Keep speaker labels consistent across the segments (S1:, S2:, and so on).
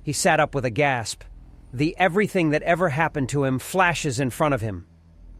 S1: He sat up with a gasp. The everything that ever happened to him flashes in front of him.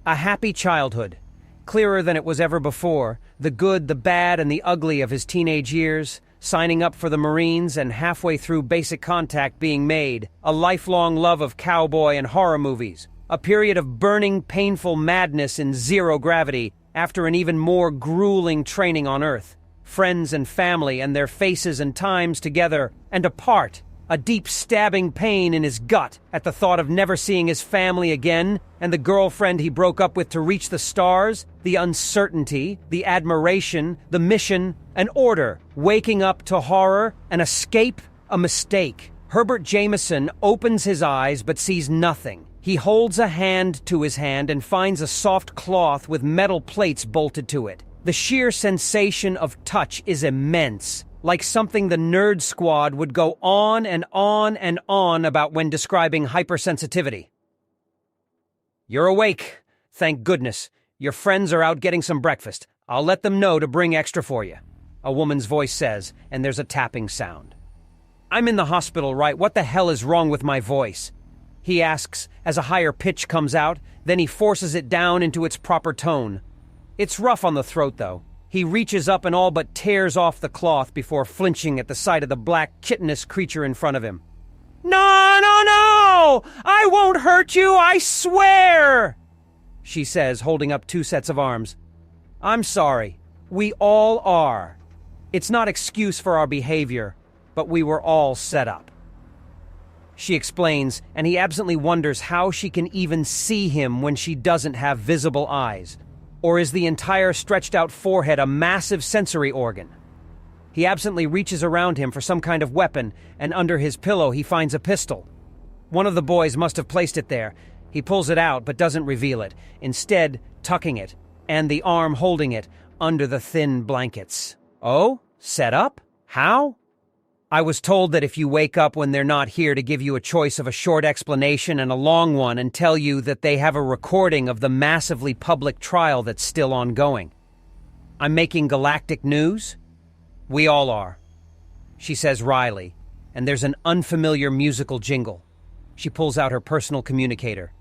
S1: A happy childhood, clearer than it was ever before, the good, the bad, and the ugly of his teenage years, signing up for the Marines and halfway through basic contact being made, a lifelong love of cowboy and horror movies, a period of burning, painful madness in zero gravity after an even more grueling training on Earth, friends and family and their faces and times together and apart, a deep stabbing pain in his gut at the thought of never seeing his family again and the girlfriend he broke up with to reach the stars, the uncertainty, the admiration, the mission, an order, waking up to horror, an escape, a mistake. Herbert Jameson opens his eyes but sees nothing. He holds a hand to his hand and finds a soft cloth with metal plates bolted to it. The sheer sensation of touch is immense, like something the Nerd Squad would go on and on and on about when describing hypersensitivity. You're awake. Thank goodness. Your friends are out getting some breakfast. I'll let them know to bring extra for you, a woman's voice says, and there's a tapping sound. I'm in the hospital, right? What the hell is wrong with my voice? He asks as a higher pitch comes out, then he forces it down into its proper tone. It's rough on the throat, though. He reaches up and all but tears off the cloth before flinching at the sight of the black, chitinous creature in front of him. No, no, no! I won't hurt you, I swear! She says, holding up 2 sets of arms. I'm sorry. We all are. It's not excuse for our behavior, but we were all set up. She explains, and he absently wonders how she can even see him when she doesn't have visible eyes. Or is the entire stretched-out forehead a massive sensory organ? He absently reaches around him for some kind of weapon, and under his pillow he finds a pistol. One of the boys must have placed it there. He pulls it out, but doesn't reveal it, instead tucking it, and the arm holding it, under the thin blankets. Oh? Set up? How? I was told that if you wake up when they're not here to give you a choice of a short explanation and a long one and tell you that they have a recording of the massively public trial that's still ongoing. I'm making galactic news? We all are. She says wryly, and there's an unfamiliar musical jingle. She pulls out her personal communicator.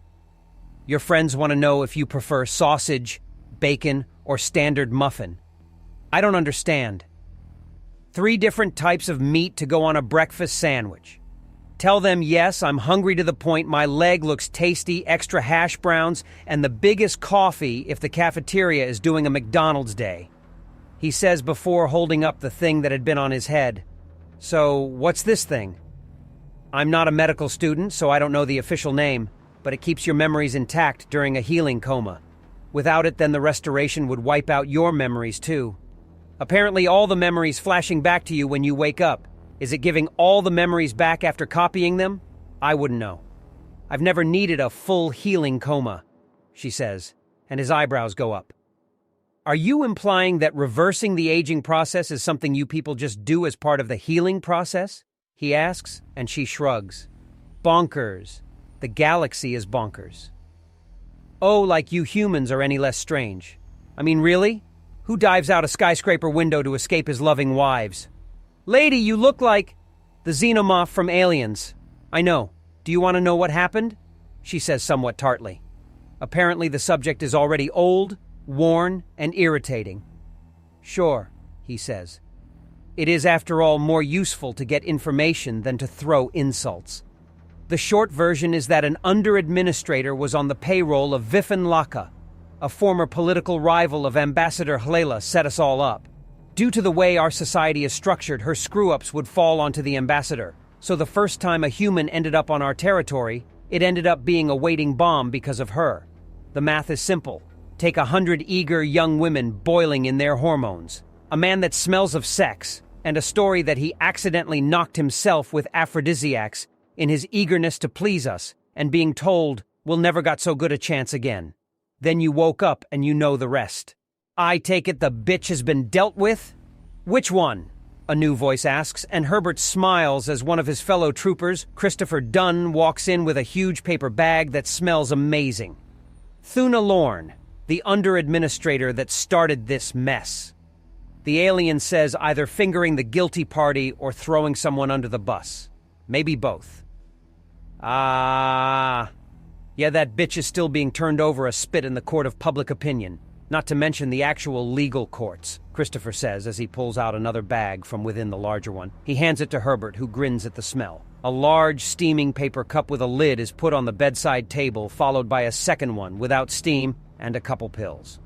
S1: Your friends want to know if you prefer sausage, bacon, or standard muffin. I don't understand. 3 different types of meat to go on a breakfast sandwich. Tell them yes, I'm hungry to the point my leg looks tasty, extra hash browns, and the biggest coffee if the cafeteria is doing a McDonald's day. He says before holding up the thing that had been on his head. So, what's this thing? I'm not a medical student, so I don't know the official name, but it keeps your memories intact during a healing coma. Without it, then the restoration would wipe out your memories too. Apparently all the memories flashing back to you when you wake up. Is it giving all the memories back after copying them? I wouldn't know. I've never needed a full healing coma, she says, and his eyebrows go up. Are you implying that reversing the aging process is something you people just do as part of the healing process? He asks, and she shrugs. Bonkers. The galaxy is bonkers. Oh, like you humans are any less strange. I mean, really? Who dives out a skyscraper window to escape his loving wives? Lady, you look like the xenomorph from Aliens. I know. Do you want to know what happened? She says somewhat tartly. Apparently the subject is already old, worn, and irritating. Sure, he says. It is, after all, more useful to get information than to throw insults. The short version is that an under-administrator was on the payroll of Vifin Laka. A former political rival of Ambassador Hlela set us all up. Due to the way our society is structured, her screw-ups would fall onto the ambassador. So the first time a human ended up on our territory, it ended up being a waiting bomb because of her. The math is simple. Take 100 eager young women boiling in their hormones, a man that smells of sex, and a story that he accidentally knocked himself with aphrodisiacs in his eagerness to please us, and being told, we'll never got so good a chance again. Then you woke up and you know the rest. I take it the bitch has been dealt with? Which one? A new voice asks, and Herbert smiles as one of his fellow troopers, Christopher Dunn, walks in with a huge paper bag that smells amazing. Thuna Lorne, the under-administrator that started this mess. The alien says either fingering the guilty party or throwing someone under the bus. Maybe both. Ah. Yeah, that bitch is still being turned over a spit in the court of public opinion. Not to mention the actual legal courts, Christopher says as he pulls out another bag from within the larger one. He hands it to Herbert, who grins at the smell. A large, steaming paper cup with a lid is put on the bedside table, followed by a second one without steam and a couple pills.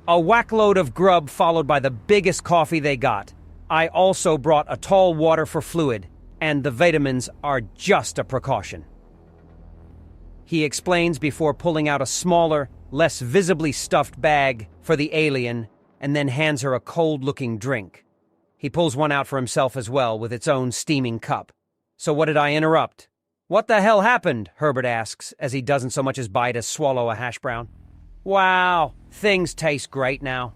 S1: A whackload of grub followed by the biggest coffee they got. I also brought a tall water for fluid, and the vitamins are just a precaution. He explains before pulling out a smaller, less visibly stuffed bag for the alien, and then hands her a cold-looking drink. He pulls one out for himself as well, with its own steaming cup. So what did I interrupt? What the hell happened? Herbert asks, as he doesn't so much as bite as swallow a hash brown. Wow, things taste great now.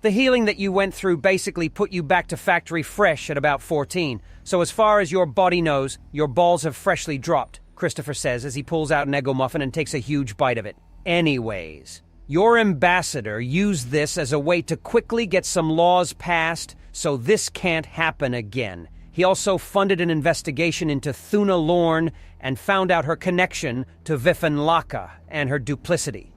S1: The healing that you went through basically put you back to factory fresh at about 14, so as far as your body knows, your balls have freshly dropped, Christopher says as he pulls out an Eggo muffin and takes a huge bite of it. Anyways, your ambassador used this as a way to quickly get some laws passed so this can't happen again. He also funded an investigation into Thuna Lorne and found out her connection to Vifanlaka and her duplicity.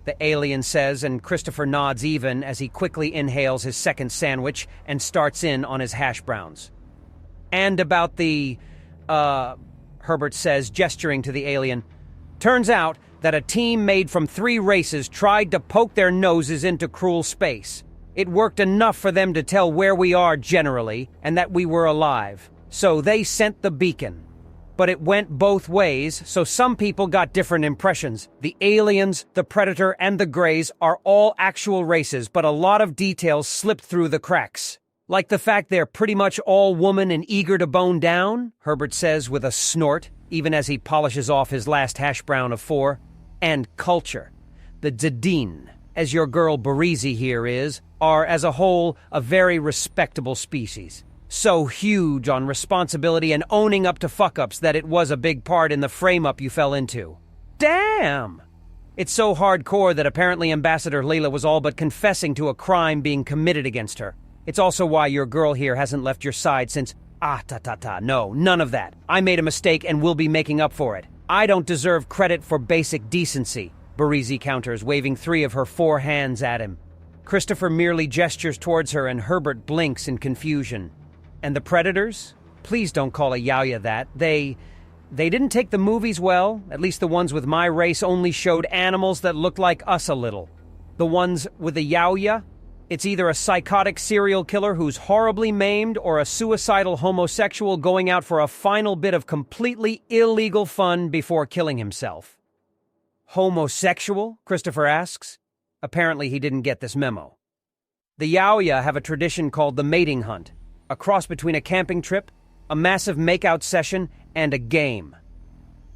S1: The alien says, and Christopher nods even as he quickly inhales his second sandwich and starts in on his hash browns. And about the, Herbert says, gesturing to the alien. Turns out that a team made from 3 races tried to poke their noses into cruel space. It worked enough for them to tell where we are generally, and that we were alive. So they sent the beacon. But it went both ways, so some people got different impressions. The aliens, the Predator, and the Greys are all actual races, but a lot of details slipped through the cracks. Like the fact they're pretty much all woman and eager to bone down, Herbert says with a snort, even as he polishes off his last hash brown of 4. And culture. The Dzadin, as your girl Barizi here is, are as a whole a very respectable species. So huge on responsibility and owning up to fuck-ups that it was a big part in the frame-up you fell into. Damn! It's so hardcore that apparently Ambassador Leela was all but confessing to a crime being committed against her. It's also why your girl here hasn't left your side since... No, none of that. I made a mistake and will be making up for it. I don't deserve credit for basic decency, Barizi counters, waving 3 of her 4 hands at him. Christopher merely gestures towards her and Herbert blinks in confusion. And the Predators? Please don't call a Yaoya that. They didn't take the movies well. At least the ones with my race only showed animals that looked like us a little. The ones with the Yaoya? It's either a psychotic serial killer who's horribly maimed or a suicidal homosexual going out for a final bit of completely illegal fun before killing himself. Homosexual? Christopher asks. Apparently he didn't get this memo. The Yaoya have a tradition called the mating hunt, a cross between a camping trip, a massive makeout session, and a game.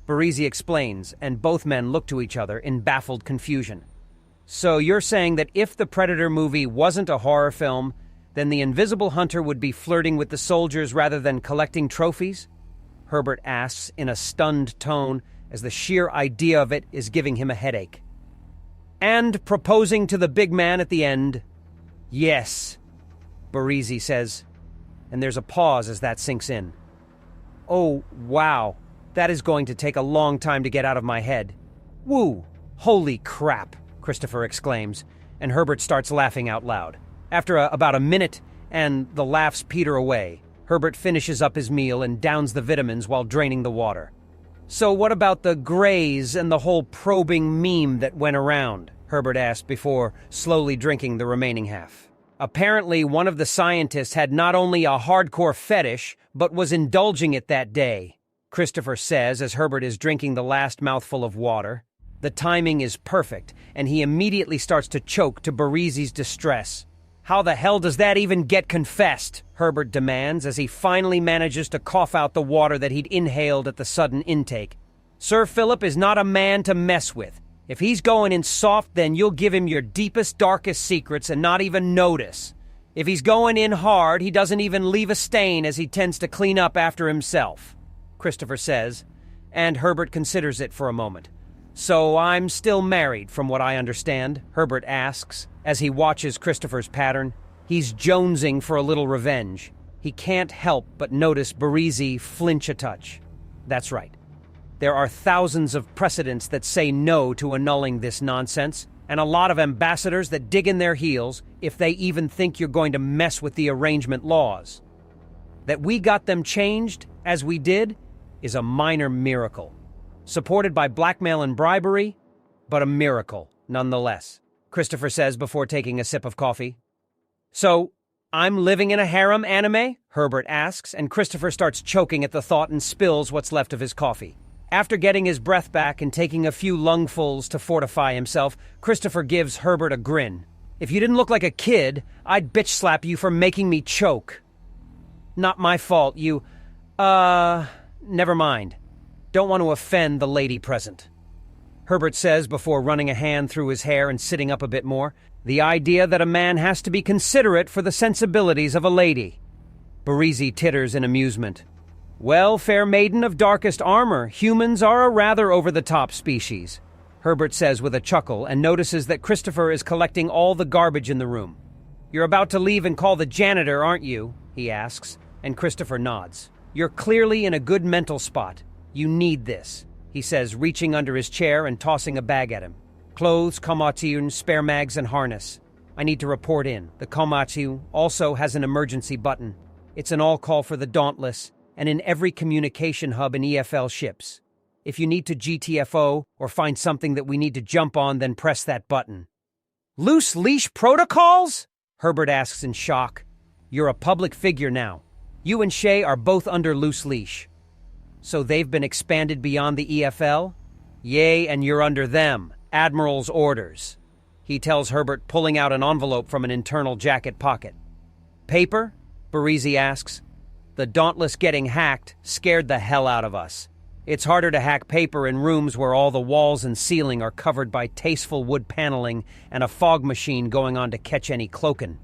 S1: Barizi explains, and both men look to each other in baffled confusion. So you're saying that if the Predator movie wasn't a horror film, then the Invisible Hunter would be flirting with the soldiers rather than collecting trophies? Herbert asks in a stunned tone as the sheer idea of it is giving him a headache. And proposing to the big man at the end. Yes, Barizi says, and there's a pause as that sinks in. Oh, wow, that is going to take a long time to get out of my head. Woo, holy crap, Christopher exclaims, and Herbert starts laughing out loud. After about a minute, and the laughs peter away, Herbert finishes up his meal and downs the vitamins while draining the water. So what about the Greys and the whole probing meme that went around? Herbert asked before slowly drinking the remaining half. Apparently, one of the scientists had not only a hardcore fetish, but was indulging it that day, Christopher says as Herbert is drinking the last mouthful of water. The timing is perfect, and he immediately starts to choke to Barizi's distress. How the hell does that even get confessed? Herbert demands as he finally manages to cough out the water that he'd inhaled at the sudden intake. Sir Philip is not a man to mess with. If he's going in soft, then you'll give him your deepest, darkest secrets and not even notice. If he's going in hard, he doesn't even leave a stain as he tends to clean up after himself, Christopher says, and Herbert considers it for a moment. So I'm still married, from what I understand, Herbert asks, as he watches Christopher's pattern. He's jonesing for a little revenge. He can't help but notice Barizi flinch a touch. That's right. There are thousands of precedents that say no to annulling this nonsense, and a lot of ambassadors that dig in their heels if they even think you're going to mess with the arrangement laws. That we got them changed, as we did, is a minor miracle. Supported by blackmail and bribery, but a miracle, nonetheless, Christopher says before taking a sip of coffee. So, I'm living in a harem anime? Herbert asks, and Christopher starts choking at the thought and spills what's left of his coffee. After getting his breath back and taking a few lungfuls to fortify himself, Christopher gives Herbert a grin. If you didn't look like a kid, I'd bitch slap you for making me choke. Not my fault, you... never mind. Don't want to offend the lady present. Herbert says before running a hand through his hair and sitting up a bit more. The idea that a man has to be considerate for the sensibilities of a lady. Barizi titters in amusement. Well, fair maiden of darkest armor, humans are a rather over-the-top species, Herbert says with a chuckle and notices that Christopher is collecting all the garbage in the room. You're about to leave and call the janitor, aren't you? He asks, and Christopher nods. You're clearly in a good mental spot. You need this, he says, reaching under his chair and tossing a bag at him. Clothes, komatsu, spare mags, and harness. I need to report in. The komatsu also has an emergency button. It's an all-call for the Dauntless, and in every communication hub in EFL ships. If you need to GTFO or find something that we need to jump on, then press that button. Loose leash protocols? Herbert asks in shock. You're a public figure now. You and Shay are both under loose leash. So they've been expanded beyond the EFL? Yay, and you're under them. Admiral's orders. He tells Herbert, pulling out an envelope from an internal jacket pocket. Paper? Barizi asks. The Dauntless getting hacked scared the hell out of us. It's harder to hack paper in rooms where all the walls and ceiling are covered by tasteful wood paneling and a fog machine going on to catch any cloaking,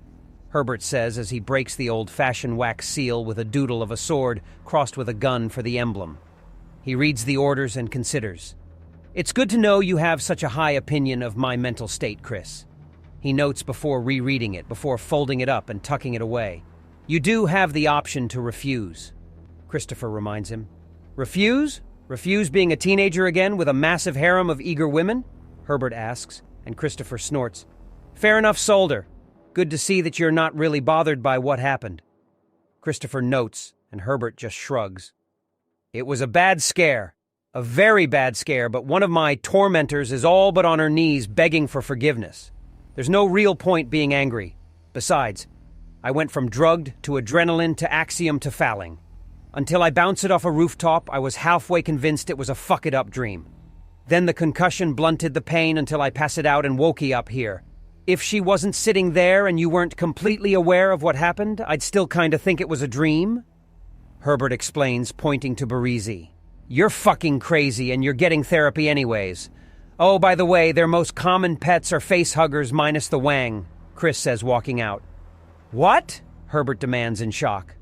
S1: Herbert says as he breaks the old-fashioned wax seal with a doodle of a sword crossed with a gun for the emblem. He reads the orders and considers. It's good to know you have such a high opinion of my mental state, Chris. He notes before rereading it, before folding it up and tucking it away. You do have the option to refuse, Christopher reminds him. Refuse? Refuse being a teenager again with a massive harem of eager women? Herbert asks, and Christopher snorts. Fair enough, Solder. Good to see that you're not really bothered by what happened. Christopher notes, and Herbert just shrugs. It was a bad scare. A very bad scare, but one of my tormentors is all but on her knees begging for forgiveness. There's no real point being angry. Besides, I went from drugged to adrenaline to axiom to fouling. Until I bounced it off a rooftop, I was halfway convinced it was a fuck-it-up dream. Then the concussion blunted the pain until I passed it out and woke you up here. If she wasn't sitting there and you weren't completely aware of what happened, I'd still kinda think it was a dream. Herbert explains, pointing to Barizi. You're fucking crazy and you're getting therapy anyways. Oh, by the way, their most common pets are facehuggers minus the wang, Chris says, walking out. What? Herbert demands in shock.